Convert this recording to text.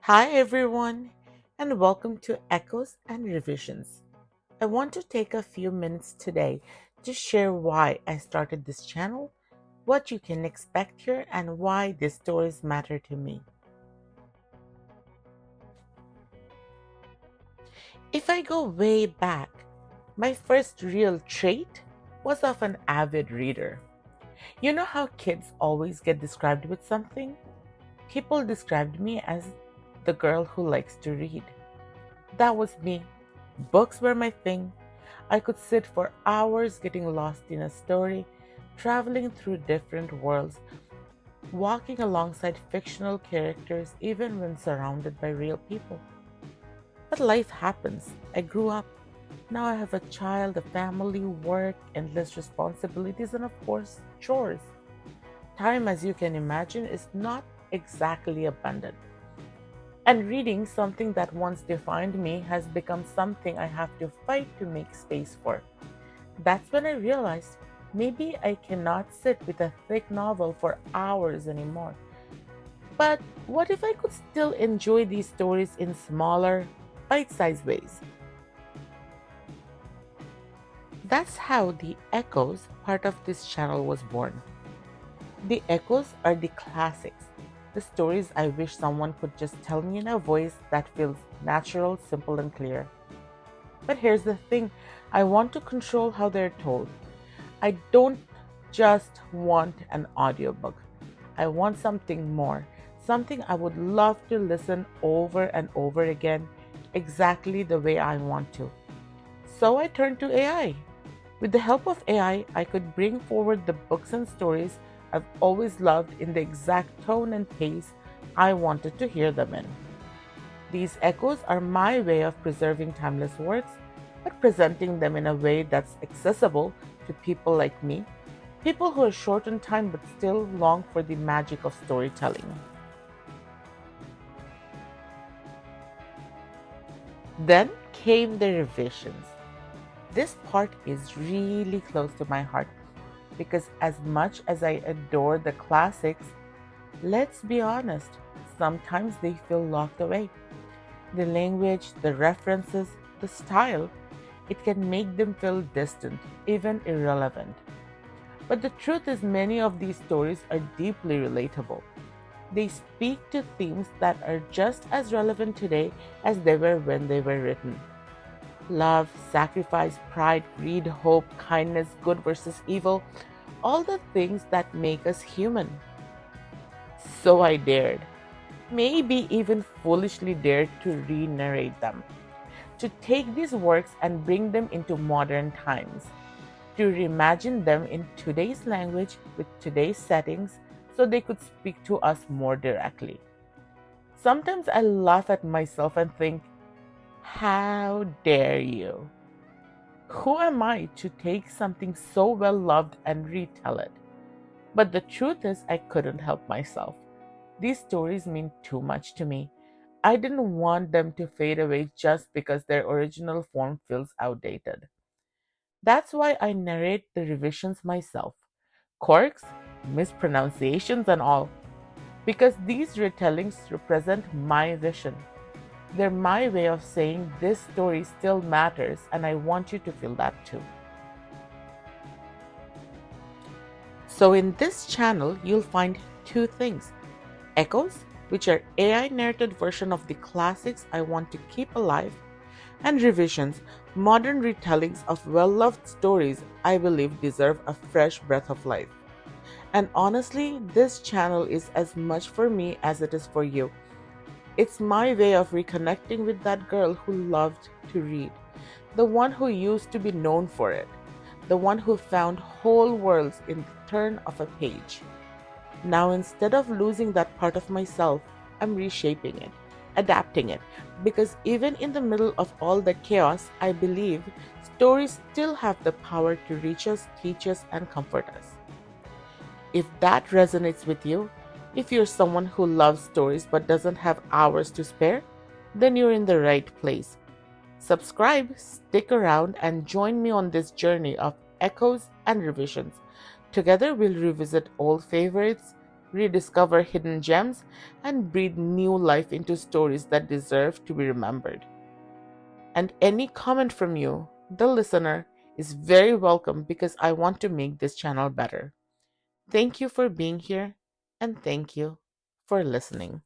Hi, everyone, and welcome to Echoes and Revisions. I want to take a few minutes today to share why I started this channel, what you can expect here, and why these stories matter to me. If I go way back, my first real trait was of an avid reader. You know how kids always get described with something? People described me as the girl who likes to read. That was me. Books were my thing. I could sit for hours getting lost in a story, traveling through different worlds, walking alongside fictional characters, even when surrounded by real people. But life happens. I grew up. Now I have a child, a family, work, endless responsibilities, and of course, chores. Time, as you can imagine, is not exactly abundant. And reading, something that once defined me, has become something I have to fight to make space for. That's when I realized maybe I cannot sit with a thick novel for hours anymore. But what if I could still enjoy these stories in smaller, bite sized ways? That's how the Echoes part of this channel was born. The Echoes are the classics, the stories I wish someone could just tell me in a voice that feels natural, simple, and clear. But here's the thing, I want to control how they're told. I don't just want an audiobook. I want something more, something I would love to listen over and over again, exactly the way I want to. So I turned to AI. With the help of AI, I could bring forward the books and stories I've always loved in the exact tone and pace I wanted to hear them in. These echoes are my way of preserving timeless works, but presenting them in a way that's accessible to people like me, people who are short on time but still long for the magic of storytelling. Then came the revisions. This part is really close to my heart because, as much as I adore the classics, let's be honest, sometimes they feel locked away. The language, the references, the style, it can make them feel distant, even irrelevant. But the truth is, many of these stories are deeply relatable. They speak to themes that are just as relevant today as they were when they were written. Love, sacrifice, pride, greed, hope, kindness, good versus evil, all the things that make us human. So I dared, maybe even foolishly dared, to re narrate them, to take these works and bring them into modern times, to reimagine them in today's language with today's settings so they could speak to us more directly. Sometimes I laugh at myself and think, how dare you? Who am I to take something so well loved and retell it? But the truth is, I couldn't help myself. These stories mean too much to me. I didn't want them to fade away just because their original form feels outdated. That's why I narrate the revisions myself. Quirks, mispronunciations, and all. Because these retellings represent my vision. They're my way of saying this story still matters, and I want you to feel that too. So, in this channel, you'll find two things: echoes, which are AI narrated version of the classics I want to keep alive, and revisions, modern retellings of well-loved stories I believe deserve a fresh breath of life. And honestly, this channel is as much for me as it is for you. It's my way of reconnecting with that girl who loved to read, the one who used to be known for it, the one who found whole worlds in the turn of a page. Now, instead of losing that part of myself, I'm reshaping it, adapting it, because even in the middle of all the chaos, I believe stories still have the power to reach us, teach us, and comfort us. If that resonates with you, if you're someone who loves stories but doesn't have hours to spare, then you're in the right place. Subscribe, stick around, and join me on this journey of echoes and revisions. Together, we'll revisit old favorites, rediscover hidden gems, and breathe new life into stories that deserve to be remembered. And any comment from you, the listener, is very welcome because I want to make this channel better. Thank you for being here, and thank you for listening.